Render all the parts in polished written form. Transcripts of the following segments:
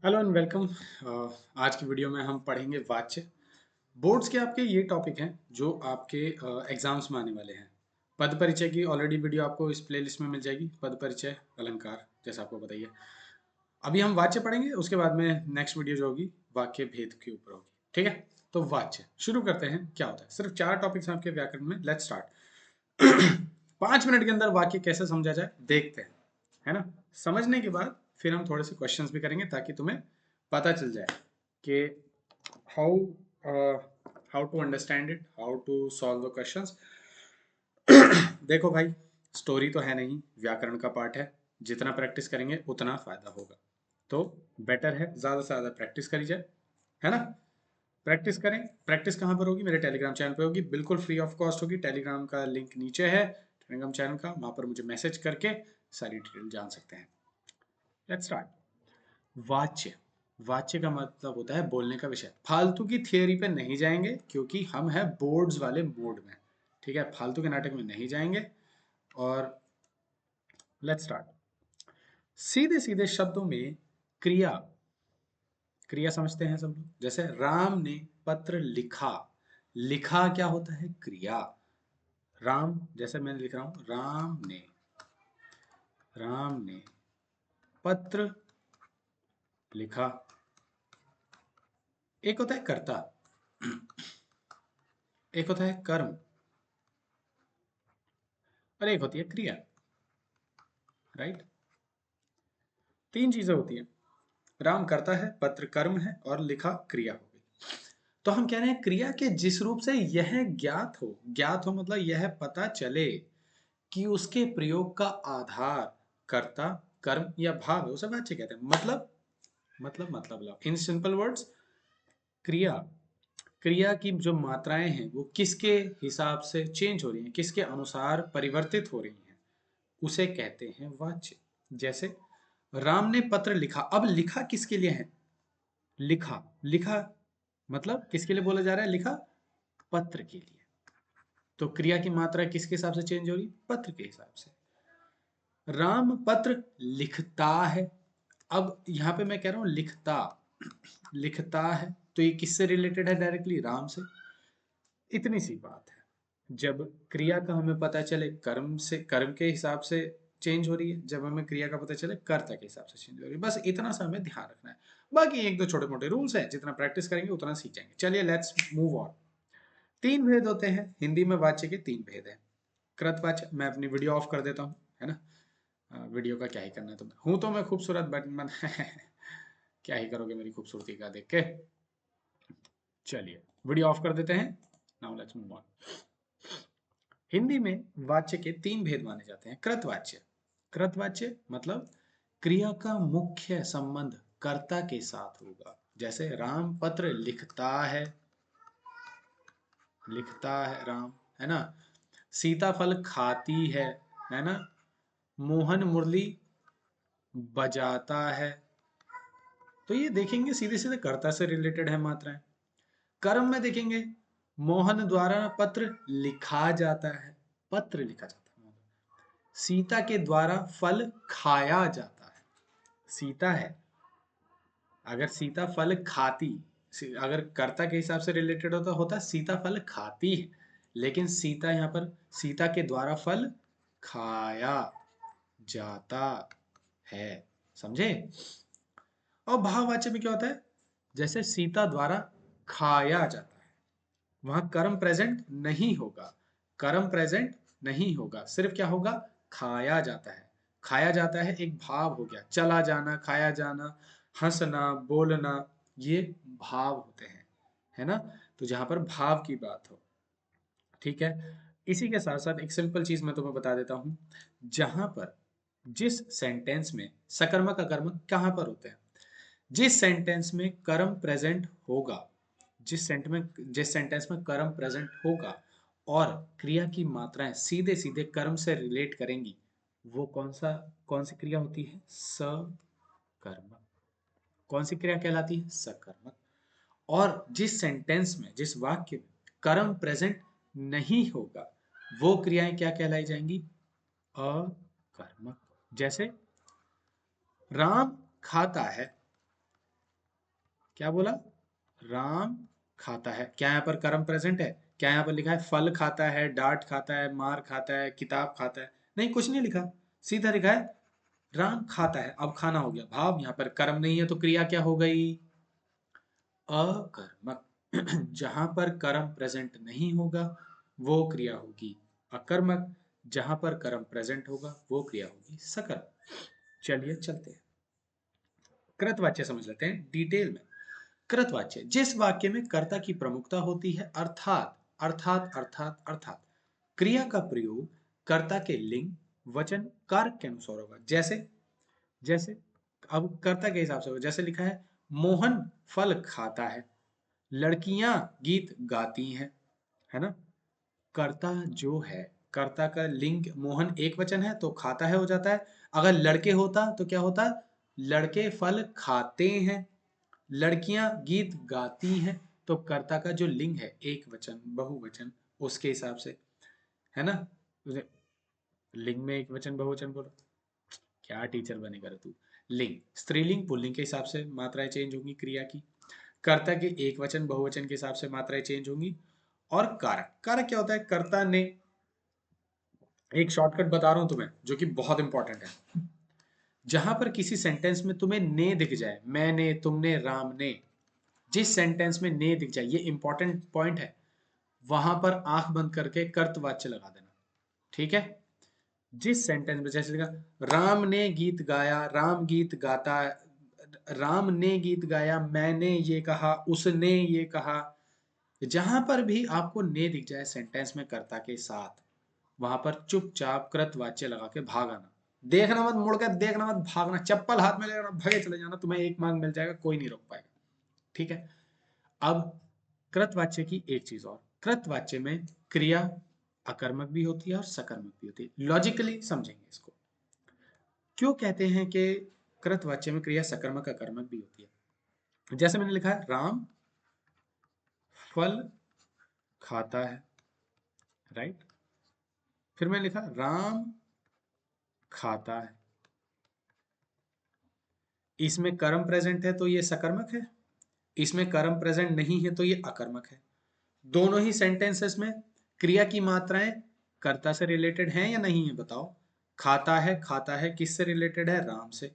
Hello and welcome. आज की video में हम पढ़ेंगे वाच्य। बोर्ड्स के आपके ये टॉपिक हैं जो आपके एग्जाम्स में आने वाले हैं। पद परिचय की ऑलरेडी वीडियो आपको इस प्लेलिस्ट में मिल जाएगी। पद परिचय अलंकार जैसा आपको बताइए। अभी हम वाच्य पढ़ेंगे, उसके बाद में नेक्स्ट वीडियो जो होगी वाक्य भेद के ऊपर होगी। ठीक है, तो वाच्य शुरू करते हैं। क्या होता है, सिर्फ 4 टॉपिक्स हैं आपके व्याकरण में। Let's start. 5 मिनट के अंदर वाक्य कैसे समझा जाए देखते हैं, है ना। समझने के बाद फिर हम थोड़े से क्वेश्चंस भी करेंगे ताकि तुम्हें पता चल जाए कि how how to understand it, how to solve the questions. देखो भाई, स्टोरी तो है नहीं, व्याकरण का पार्ट है। जितना प्रैक्टिस करेंगे उतना फायदा होगा। तो बेटर है ज़्यादा से ज़्यादा प्रैक्टिस करी जाए, है ना। प्रैक्टिस करें। प्रैक्टिस कहाँ पर होगी? मेरे टेलीग्राम चैनल पे होगी, बिल्कुल फ्री ऑफ कॉस्ट होगी। टेलीग्राम का लिंक नीचे है, टेलीग्राम चैनल का, वहाँ पर मुझे मैसेज करके सारी डिटेल जान सकते हैं। Let's start. वाच्य। वाच्य का मतलब होता है बोलने का विषय। फालतू की थियोरी पे नहीं जाएंगे क्योंकि हम हैं बोर्ड्स वाले मोड में। ठीक है, फालतू के नाटक में नहीं जाएंगे। और लेट्स स्टार्ट। सीधे सीधे शब्दों में क्रिया। क्रिया समझते हैं सब लोग। जैसे राम ने पत्र लिखा। लिखा क्या होता है? क्रिया। राम, जैसे मैं लिख रहा हूं, राम ने पत्र लिखा। एक होता है कर्ता, एक होता है कर्म, और एक होती है क्रिया। राइट, 3 चीजें होती हैं। राम करता है, पत्र कर्म है, और लिखा क्रिया हो गई। तो हम कह रहे हैं क्रिया के जिस रूप से यह ज्ञात हो। ज्ञात हो मतलब यह पता चले कि उसके प्रयोग का आधार कर्ता, कर्म या भाव है, उसे वाच्य कहते हैं। मतलब इन सिंपल वर्ड्स, क्रिया, क्रिया की जो मात्राएं हैं वो किसके हिसाब से चेंज हो रही हैं, किसके अनुसार परिवर्तित हो रही हैं, उसे कहते हैं वाच्य। जैसे राम ने पत्र लिखा। अब लिखा किसके लिए है? लिखा, लिखा मतलब किसके लिए बोला जा रहा है? लिखा पत्र के लिए। तो क्रिया की मात्रा किसके हिसाब से चेंज हो रही? पत्र के हिसाब से। राम पत्र लिखता है। अब यहां पे मैं कह रहा हूं लिखता, लिखता है, तो ये किससे रिलेटेड है? डायरेक्टली राम से। इतनी सी बात है। जब क्रिया का हमें पता चले कर्म से, कर्म के हिसाब से चेंज हो रही है। जब हमें क्रिया का पता चले कर्ता के हिसाब से चेंज हो रही है। बस इतना सा हमें ध्यान रखना है। बाकी एक दो छोटे मोटे रूल्स हैं, जितना प्रैक्टिस करेंगे उतना सीख जाएंगे। चलिए लेट्स मूव ऑन। 3 भेद होते हैं हिंदी में। वाच्य के 3 भेद हैं। कृतवाच्य, मैं अपनी वीडियो ऑफ कर देता हूँ, है ना। वीडियो का क्या ही करना है तुम्हें, हूं तो मैं खूबसूरत, बट मन क्या ही करोगे मेरी खूबसूरती का देख के। चलिए वीडियो ऑफ कर देते हैं। Now let's move on. Hindi में वाच्य के 3 भेद माने जाते हैं। कृतवाच्य, कृतवाच्य मतलब क्रिया का मुख्य संबंध कर्ता के साथ होगा। जैसे राम पत्र लिखता है, लिखता है राम, है ना। सीता फल खाती है ना। मोहन मुरली बजाता है। तो ये देखेंगे सीधे सीधे कर्ता से रिलेटेड है मात्राएं। कर्म में देखेंगे मोहन द्वारा पत्र लिखा जाता है, पत्र लिखा जाता है। सीता के द्वारा फल खाया जाता है। सीता है, अगर सीता फल खाती, अगर कर्ता के हिसाब से रिलेटेड होता होता सीता फल खाती है, लेकिन सीता यहाँ पर सीता के द्वारा फल खाया जाता है। समझे? और भाववाच्य में क्या होता है? जैसे सीता द्वारा खाया जाता है, वहां कर्म प्रेजेंट नहीं होगा। कर्म प्रेजेंट नहीं होगा, सिर्फ क्या होगा? खाया जाता है। खाया जाता है एक भाव हो गया। चला जाना, खाया जाना, हंसना, बोलना, ये भाव होते हैं, है ना। तो जहां पर भाव की बात हो, ठीक है। इसी के साथ साथ एक सिंपल चीज मैं तुम्हें बता देता हूं। जहां पर, जिस सेंटेंस में सकर्मक अकर्मक कहां पर होते हैं? जिस सेंटेंस में कर्म प्रेजेंट होगा, जिस सेंटेंस में कर्म प्रेजेंट होगा और क्रिया की मात्राएं सीधे सीधे कर्म से रिलेट करेंगी, वो कौन सी क्रिया होती है? सकर्मक। कौन सी क्रिया कहलाती है? सकर्मक। और जिस सेंटेंस में, जिस वाक्य में कर्म प्रेजेंट नहीं होगा, वो क्रियाएं क्या कहलाई जाएंगी? अकर्मक। जैसे राम खाता है, क्या बोला? राम खाता है। क्या यहाँ पर कर्म प्रेजेंट है? क्या यहाँ पर लिखा है फल खाता है, डांट खाता है, मार खाता है, किताब खाता है? नहीं, कुछ नहीं लिखा। सीधा लिखा है राम खाता है। अब खाना हो गया भाव, यहाँ पर कर्म नहीं है तो क्रिया क्या हो गई? अकर्मक। जहां पर कर्म प्रेजेंट नहीं होगा वो क्रिया होगी अकर्मक, जहां पर कर्म प्रेजेंट होगा वो क्रिया होगी सकर्मक। चलिए चलते हैं, कृतवाच्य समझ लेते हैं डिटेल में। कृतवाच्य जिस वाक्य में कर्ता की प्रमुखता होती है, अर्थात अर्थात अर्थात अर्थात क्रिया का प्रयोग कर्ता के लिंग, वचन, कारक के अनुसार होगा। जैसे जैसे अब कर्ता के हिसाब से होगा। जैसे लिखा है मोहन फल खाता है, लड़कियां गीत गाती हैं, है ना? कर्ता जो है, कर्ता का लिंग मोहन एक वचन है तो खाता है हो जाता है। अगर लड़के होता तो क्या होता? लड़के फल खाते हैं। लड़कियां गीत गाती हैं तो कर्ता का जो लिंग है एक वचन बहुवचन उसके हिसाब से, है ना? लिंग में एक वचन बहुवचन बोलो, क्या टीचर बनेगा रे तू। लिंग स्त्रीलिंग पुल्लिंग के हिसाब से मात्राएं चेंज होंगी क्रिया की। कर्ता के एक वचन बहुवचन के हिसाब से मात्राएं चेंज होंगी। और कारक, कारक क्या होता है? कर्ता ने, एक शॉर्टकट बता रहा हूं तुम्हें जो कि बहुत इंपॉर्टेंट है। जहां पर किसी सेंटेंस में तुम्हें ने दिख जाए, मैंने, तुमने, राम ने, जिस सेंटेंस में ने दिख जाए, ये इंपॉर्टेंट पॉइंट है, वहां पर आंख बंद करके कर्तवाच्य लगा देना। ठीक है? जिस सेंटेंस में जैसे लिखा राम ने गीत गाया, राम गीत गाता, राम ने गीत गाया, मैंने ये कहा, उसने ये कहा, जहां पर भी आपको ने दिख जाए सेंटेंस में कर्ता के साथ, वहां पर चुपचाप कृतवाच्य लगा के भाग आना। देखना मत, मुड़ कर देखना मत, भागना, चप्पल हाथ में लेना, भगे चले जाना, तुम्हें एक मार्क मिल जाएगा, कोई नहीं रोक पाएगा। ठीक है? अब कृतवाच्य की एक चीज और, कृतवाच्य में क्रिया अकर्मक भी होती है और सकर्मक भी होती है। लॉजिकली समझेंगे इसको। क्यों कहते हैं कि कृतवाच्य में क्रिया सकर्मक अकर्मक भी होती है? जैसे मैंने लिखा है राम फल खाता है, राइट? फिर मैंने लिखा राम खाता है। इसमें कर्म प्रेजेंट है तो ये सकर्मक है, इसमें कर्म प्रेजेंट नहीं है तो ये अकर्मक है। दोनों ही सेंटेंसेस में क्रिया की मात्राएं कर्ता से रिलेटेड हैं या नहीं है? बताओ। खाता है किससे रिलेटेड है? राम से।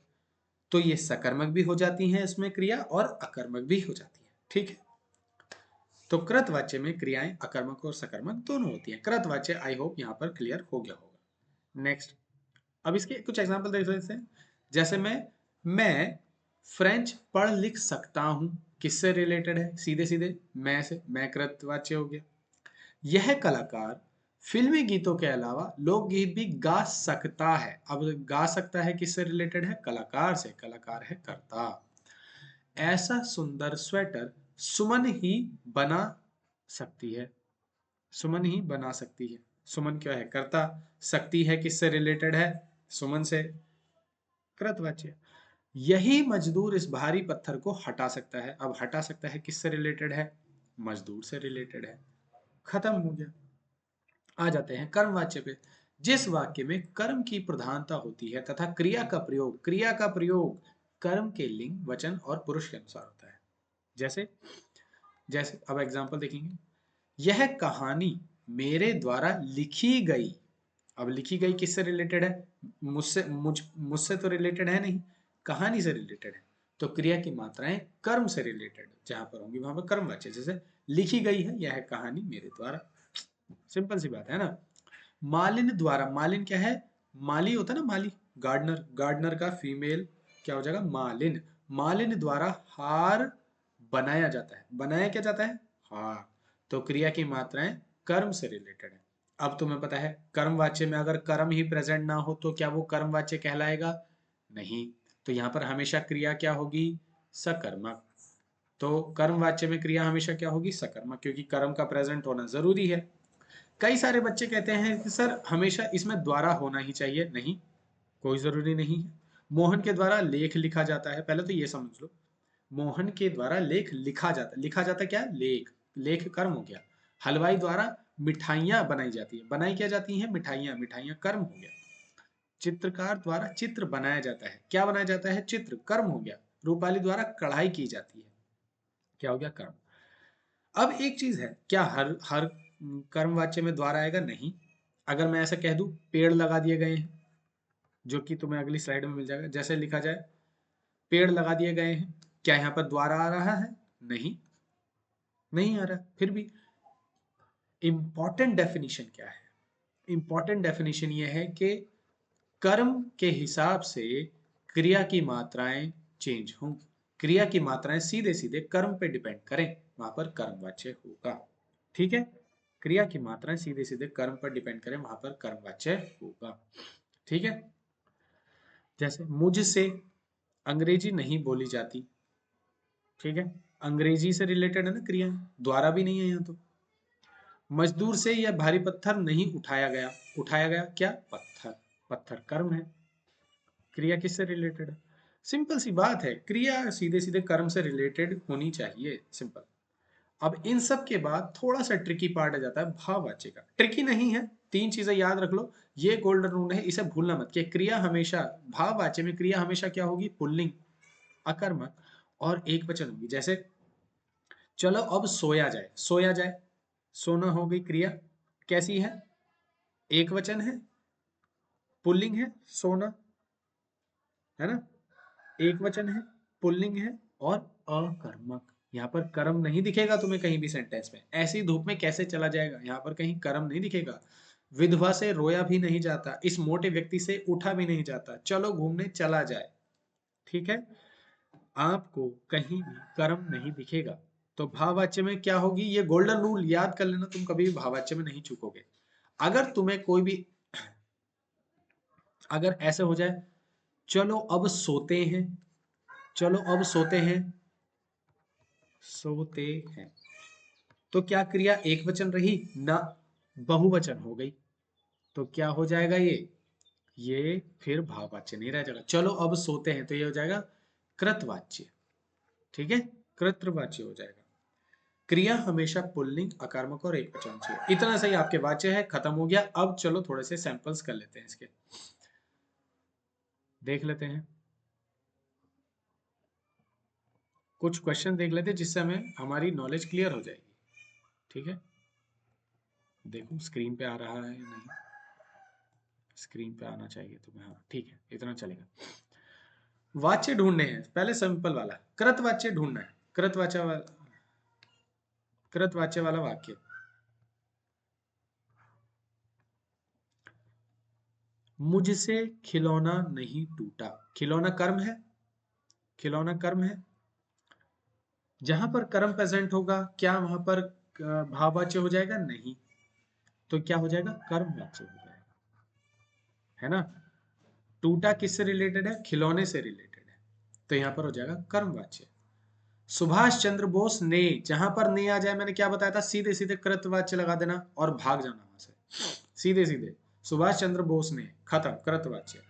तो ये सकर्मक भी हो जाती हैं इसमें क्रिया और अकर्मक भी हो जाती है। ठीक है? तो कृतवाच्य में क्रियाएं अकर्मक और सकर्मक दोनों होती हैं। कृतवाच्य आई होप यहाँ पर क्लियर हो गया होगा। नेक्स्ट, अब इसके कुछ एग्जांपल देख सकते हैं। जैसे मैं फ्रेंच पढ़ लिख सकता हूं, किससे रिलेटेड है? सीधे सीधे मैं से, मैं कृतवाच्य हो गया। यह कलाकार फिल्मी गीतों के अलावा लोकगीत भी गा सकता है। अब गा सकता है किससे रिलेटेड है? कलाकार से, कलाकार है कर्ता। ऐसा सुंदर स्वेटर सुमन ही बना सकती है, सुमन ही बना सकती है। सुमन क्या है? कर्ता। सकती है किससे रिलेटेड है? सुमन से, कृतवाच्य। यही मजदूर इस भारी पत्थर को हटा सकता है। अब हटा सकता है किससे रिलेटेड है? मजदूर से रिलेटेड है। खत्म हो गया। आ जाते हैं कर्मवाच्य पे। जिस वाक्य में कर्म की प्रधानता होती है तथा क्रिया का प्रयोग कर्म के लिंग, वचन और पुरुष के अनुसार होता है। जैसे जैसे अब एग्जांपल देखेंगे। यह कहानी मेरे द्वारा लिखी गई। अब लिखी गई किससे रिलेटेड है? मुझसे तो रिलेटेड है नहीं, कहानी से रिलेटेड है। तो क्रिया की मात्राएं कर्म से रिलेटेड जहां पर होंगी वहां पर कर्मवाच्य। जैसे लिखी गई है यह कहानी मेरे द्वारा, सिंपल सी बात है ना? मालिन द्वारा, मालिन क्या है? माली होता है ना, माली, गार्डनर, गार्डनर का फीमेल क्या हो जाएगा? मालिन। मालिन द्वारा हार बनाया जाता है। बनाया क्या जाता है? हार। तो क्रिया की मात्राएं कर्म से रिलेटेड है। अब तुम्हें पता है कर्मवाच्य में अगर कर्म ही प्रेजेंट ना हो तो क्या वो कर्मवाच्य कहलाएगा? नहीं। तो यहां पर हमेशा क्रिया क्या होगी? सकर्मक। तो कर्मवाच्य में क्रिया हमेशा क्या होगी? सकर्मक, क्योंकि कर्म का प्रेजेंट होना जरूरी है। कई सारे बच्चे कहते हैं कि सर हमेशा इसमें द्वारा होना ही चाहिए। नहीं, कोई जरूरी नहीं है। मोहन के द्वारा लेख लिखा जाता है, पहले तो ये समझ लो। मोहन के द्वारा लेख लिखा जाता है। लिखा जाता क्या? लेख। लेख कर्म हो गया। हलवाई द्वारा मिठाइयां बनाई जाती है। बनाई क्या जाती हैं? मिठाइयां। मिठाइयां कर्म हो गया। चित्रकार द्वारा चित्र बनाया जाता है। क्या बनाया जाता है? चित्र। कर्म हो गया। रूपाली द्वारा कढ़ाई की जाती है। क्या हो गया? कर्म। अब एक चीज है, क्या हर हर कर्म वाच्य में द्वारा आएगा? नहीं। अगर मैं ऐसा कह दूं पेड़ लगा दिए गए हैं, जो कि तुम्हें अगली स्लाइड में मिल जाएगा, जैसे लिखा जाए पेड़ लगा दिए गए हैं, क्या यहाँ पर द्वारा आ रहा है? नहीं, नहीं आ रहा। फिर भी इंपॉर्टेंट डेफिनेशन क्या है? इंपॉर्टेंट डेफिनेशन ये है कि कर्म के हिसाब से क्रिया की मात्राएं चेंज हों। क्रिया की मात्राएं सीधे सीधे कर्म पे डिपेंड करें, वहां पर कर्मवाच्य होगा। ठीक है, क्रिया की मात्राएं सीधे सीधे कर्म पर डिपेंड करें, वहां पर कर्मवाच्य होगा। ठीक है, जैसे मुझसे अंग्रेजी नहीं बोली जाती। ठीक है, अंग्रेजी से रिलेटेड है ना क्रिया, द्वारा भी नहीं है यहाँ तो। मजदूर से यह भारी पत्थर नहीं उठाया गया। उठाया गया क्या? पत्थर। पत्थर कर्म है, क्रिया किससे रिलेटेड है? सिंपल सी बात है, क्रिया सीधे सीधे कर्म से रिलेटेड होनी चाहिए, सिंपल। अब इन सब के बाद थोड़ा सा ट्रिकी पार्ट आ जाता है भाववाच्य का। ट्रिकी नहीं है, तीन चीजें याद रख लो, ये गोल्डन रूल है, इसे भूलना मत कि क्रिया हमेशा, भाववाच्य में क्रिया हमेशा क्या होगी? पुल्लिंग, अकर्मक और एक वचन होगी। जैसे चलो अब सोया जाए, सोया जाए, सोना हो गई क्रिया, कैसी है? एक वचन है, पुल्लिंग है, सोना, है ना? एक वचन है, पुल्लिंग है और अकर्मक। यहाँ पर कर्म नहीं दिखेगा तुम्हें कहीं भी सेंटेंस में। ऐसी धूप में कैसे चला जाएगा? यहाँ पर कहीं कर्म नहीं दिखेगा। विधवा से रोया भी नहीं जाता, इस मोटे व्यक्ति से उठा भी नहीं जाता, चलो घूमने चला जाए। ठीक है, आपको कहीं भी कर्म नहीं दिखेगा। तो भाववाच्य में क्या होगी? ये गोल्डन रूल याद कर लेना, तुम कभी भी भाववाच्य में नहीं चूकोगे। अगर तुम्हें कोई भी, अगर ऐसे हो जाए चलो अब सोते हैं, चलो अब सोते हैं, सोते हैं, तो क्या क्रिया एक वचन रही? ना, बहुवचन हो गई। तो क्या हो जाएगा ये फिर भाववाच्य नहीं रह जाएगा। चलो अब सोते हैं, तो ये हो जाएगा कृतवाच्य। ठीक है, कृतवाच्य हो जाएगा। क्रिया हमेशा पुल्लिंग, अकर्मक और एक वचन चाहिए। इतना सही आपके वाच्य है, खत्म हो गया। अब चलो थोड़े से सैंपल्स कर लेते हैं, इसके देख लेते हैं, कुछ क्वेश्चन देख लेते हैं, जिससे हमें हमारी नॉलेज क्लियर हो जाएगी। ठीक है, देखो स्क्रीन पे आ रहा है या नहीं? स्क्रीन पे आना चाहिए तुम्हें, हाँ ठीक है, इतना चलेगा। वाच्य ढूंढने हैं, पहले सिंपल वाला कृतवाच्य ढूंढना है। कृतवाच्य वाला वाक्य, मुझसे खिलौना नहीं टूटा। खिलौना कर्म है, खिलौना कर्म है। जहां पर कर्म प्रेजेंट होगा, क्या वहां पर भाववाच्य हो जाएगा? नहीं। तो क्या हो जाएगा? कर्मवाच्य हो जाएगा, है ना? टूटा किससे रिलेटेड है? खिलौने से रिलेटेड है, तो यहां पर हो जाएगा कर्मवाच्य। सुभाष चंद्र बोस ने, जहां पर ने आ जाए, मैंने क्या बताया था? सीधे सीधे कृतवाच्य लगा देना और भाग जाना वहां से, सीधे सीधे। सुभाष चंद्र बोस ने, खत्म, कृतवाच्य।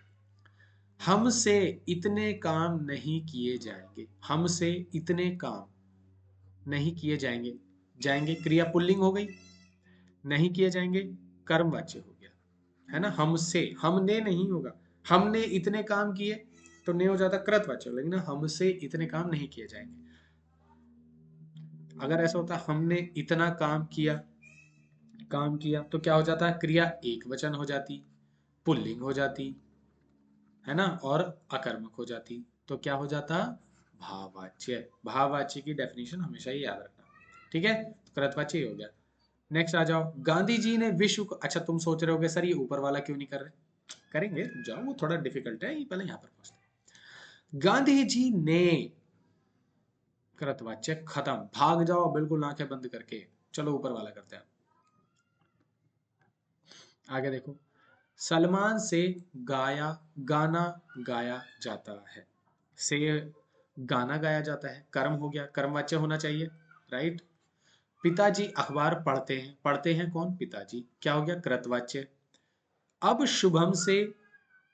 हमसे इतने काम नहीं किए जाएंगे, हमसे इतने काम नहीं किए जाएंगे, जाएंगे क्रिया पुल्लिंग हो गई, नहीं किए जाएंगे कर्मवाच्य हो गया, है ना? हमसे, हमने नहीं होगा, हमने इतने काम किए तो नहीं हो जाता कृतवाच्य, लेकिन हमसे इतने काम नहीं किए जाएंगे। अगर ऐसा होता हमने इतना काम किया, काम किया, तो क्या हो जाता? क्रिया एक वचन हो जाती, पुल्लिंग हो जाती, है ना? और अकर्मक हो जाती, तो क्या हो जाता? भाववाच्य। भाववाच्य की डेफिनेशन हमेशा ही याद रखना। ठीक है, कृतवाच्य हो गया। नेक्स्ट आ जाओ, गांधी जी ने विश्व को, अच्छा तुम सोच रहे होगे सर ये ऊपर वाला क्यों नहीं कर रहे? करेंगे, जाओ, वो थोड़ा डिफिकल्ट है, ये पहले यहाँ पर पहुंचते। गांधी जी ने, कृतवाच्य, खत्म, भाग जाओ बिल्कुल आंखें बंद करके। चलो ऊपर वाला करते हैं, आगे देखो। सलमान से गाया, गाना गाया जाता है, से गाना गाया जाता है, कर्म हो गया, कर्मवाच्य होना चाहिए, राइट? पिताजी अखबार पढ़ते हैं, पढ़ते हैं कौन? पिताजी, क्या हो गया? कृतवाच्य। अब शुभम से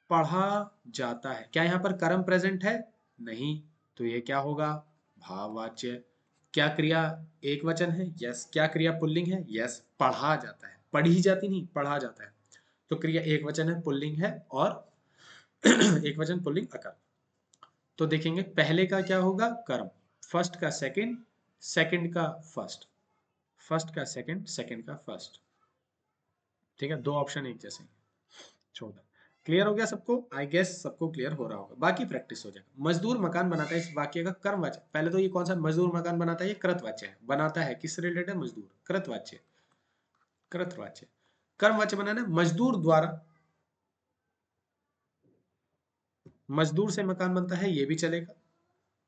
पढ़ा जाता है, क्या यहाँ पर कर्म प्रेजेंट है? नहीं, तो ये क्या होगा? भाववाच्य। क्या क्रिया एक वचन है? यस। क्या क्रिया पुल्लिंग है? यस। पढ़ा जाता है, पढ़ी जाती नहीं, पढ़ा जाता है, तो क्रिया एक वचन है, पुल्लिंग है, और एक वचन, पुल्लिंग, अकर्म। तो देखेंगे पहले का क्या होगा? कर्म, फर्स्ट का सेकंड, सेकंड का फर्स्ट, फर्स्ट का सेकंड, सेकंड का फर्स्ट। ठीक है, दो ऑप्शन एक जैसे। छोटा, क्लियर हो गया सबको? आई गेस सबको क्लियर हो रहा होगा, बाकी प्रैक्टिस हो जाएगा। मजदूर मकान बनाता है, इस वाक्य का कर्मवाच्य, पहले तो ये कौन सा मजदूर मकान बनाता है, ये कृतवाच्य है। बनाता है किससे रिलेटेड? मजदूर, कृतवाच्य, कृतवाच्य। कर्मवाच्य बनाना है मजदूर द्वारा, मजदूर से मकान बनता है, ये भी चलेगा।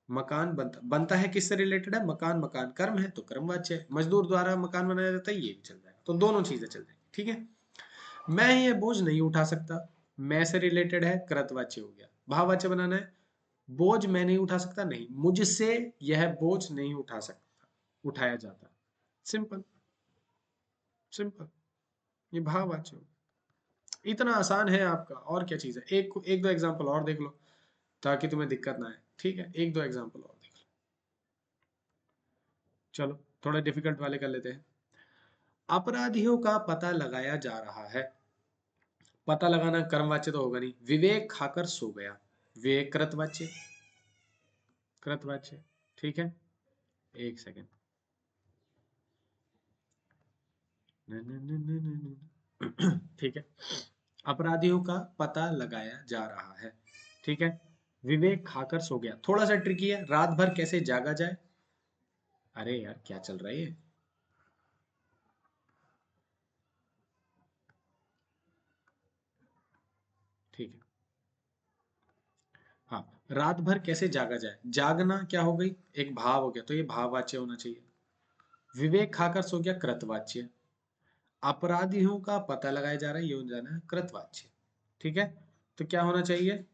मकान बनता है किससे रिलेटेड है? मकान, मकान कर्म है तो कर्मवाच्य है। मजदूर द्वारा मकान बनाया जाता है, ये भी चल जाएगा। तो दोनों चीजें चल जाएंगी। ठीक है, मैं ये बोझ नहीं उठा सकता, मैं से रिलेटेड है, कृतवाच्य हो गया। भाववाच्य बनाना है, बोझ मैं नहीं उठा सकता, नहीं, मुझसे यह बोझ नहीं उठा सकता, उठाया जाता। सिंपल, सिंपल, ये भाववाच्य हो। इतना आसान है आपका, और क्या चीज है? एक दो एग्जांपल और देख लो ताकि तुम्हें दिक्कत ना आए। ठीक है, एक दो एग्जांपल और देख लो। चलो थोड़े डिफिकल्ट वाले कर लेते हैं। अपराधियों का पता लगाया जा रहा है, पता लगाना कर्मवाच्य तो होगा नहीं। विवेक खाकर सो गया, विवेक कृतवाच्य, कृतवाच्य। ठीक है, एक सेकेंड। ठीक है, अपराधियों का पता लगाया जा रहा है। ठीक है, विवेक खाकर सो गया, थोड़ा सा ट्रिकी है। रात भर कैसे जागा जाए? अरे यार क्या चल रहा है ये? ठीक है, हाँ, रात भर कैसे जागा जाए, जागना क्या हो गई? एक भाव हो गया, तो ये भाववाच्य होना चाहिए। विवेक खाकर सो गया, कृतवाच्य। अपराधियों का पता लगाया जा रहा है, ये हो जाना है कृतवाच्य। ठीक है, तो क्या होना चाहिए?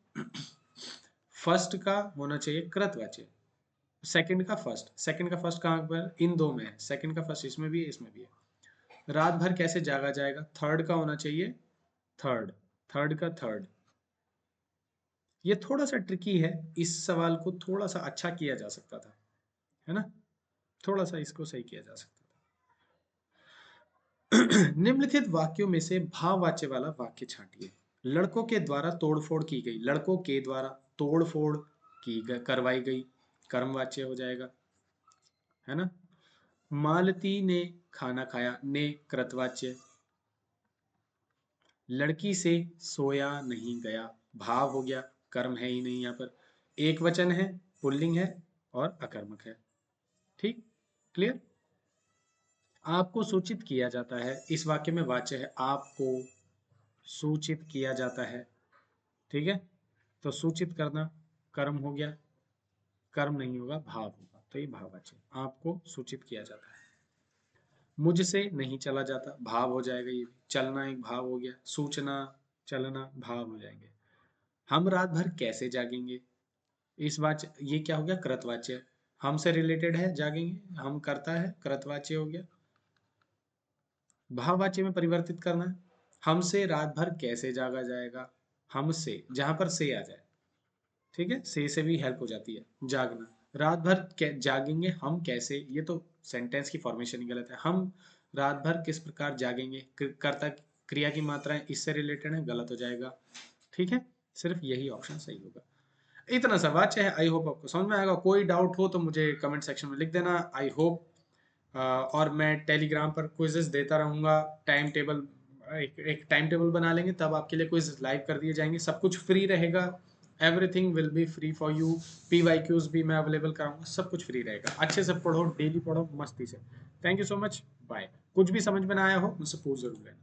फर्स्ट का होना चाहिए कृतवाच्य, सेकंड का फर्स्ट, सेकंड का फर्स्ट कहाँ पर? इन दो में है, सेकंड का फर्स्ट इसमें भी है, इसमें भी है। रात भर कैसे जागा जाएगा, थर्ड का होना चाहिए, थर्ड, थर्ड का थर्ड। ये थोड़ा सा ट्रिकी है, इस सवाल को थोड़ा सा अच्छा किया जा सकता था, है ना? थोड़ा सा इसको सही किया जा सकता था। निम्नलिखित वाक्यों में से भाववाच्य वाला वाक्य छांटिए। लड़कों के द्वारा तोड़फोड़ की गई, लड़कों के द्वारा तोड़फोड़ की गई, करवाई गई, कर्मवाच्य हो जाएगा, है ना? मालती ने खाना खाया, ने कृतवाच्य। लड़की से सोया नहीं गया, भाव हो गया, कर्म है ही नहीं यहाँ पर। एक वचन है, पुल्लिंग है और अकर्मक है। ठीक, क्लियर? आपको सूचित किया जाता है, इस वाक्य में वाच्य है आपको, सूचित किया जाता है। ठीक है, तो सूचित करना कर्म हो गया, कर्म नहीं होगा, भाव होगा, तो ये भाववाच्य, आपको सूचित किया जाता है। मुझसे नहीं चला जाता, भाव हो जाएगा, ये भी चलना एक भाव हो गया, सूचना, चलना भाव हो जाएंगे। हम रात भर कैसे जागेंगे, इस वाच्य, ये क्या हो गया? कृतवाच्य, हमसे रिलेटेड है, जागेंगे, हम करता है, कृतवाच्य हो गया। भाववाच्य में परिवर्तित करना है, हमसे रात भर कैसे जागा जाएगा, हमसे, जहां पर से आ जाए। ठीक है, से भी हेल्प हो जाती है, जागना। रात भर जागेंगे हम कैसे, ये तो सेंटेंस की फॉर्मेशन ही गलत है। हम रात भर किस प्रकार जागेंगे, कर्ता क्रिया की मात्राएं इससे रिलेटेड है, गलत हो जाएगा। ठीक है, सिर्फ यही ऑप्शन सही होगा। इतना सा वाच्य है, आई होप आपको समझ में आएगा। कोई डाउट हो तो मुझे कमेंट सेक्शन में लिख देना, आई होप। और मैं टेलीग्राम पर क्विजेस देता रहूँगा, टाइम टेबल, एक टाइम टेबल बना लेंगे, तब आपके लिए क्विज लाइव कर दिए जाएंगे, सब कुछ फ्री रहेगा, everything will be free for you. PYQs भी मैं अवेलेबल कराऊंगा, सब कुछ फ्री रहेगा। अच्छे से पढ़ो, डेली पढ़ो मस्ती से। Thank you so much, bye. कुछ भी समझ में ना आया हो मुझसे पूछ जरूर लेना।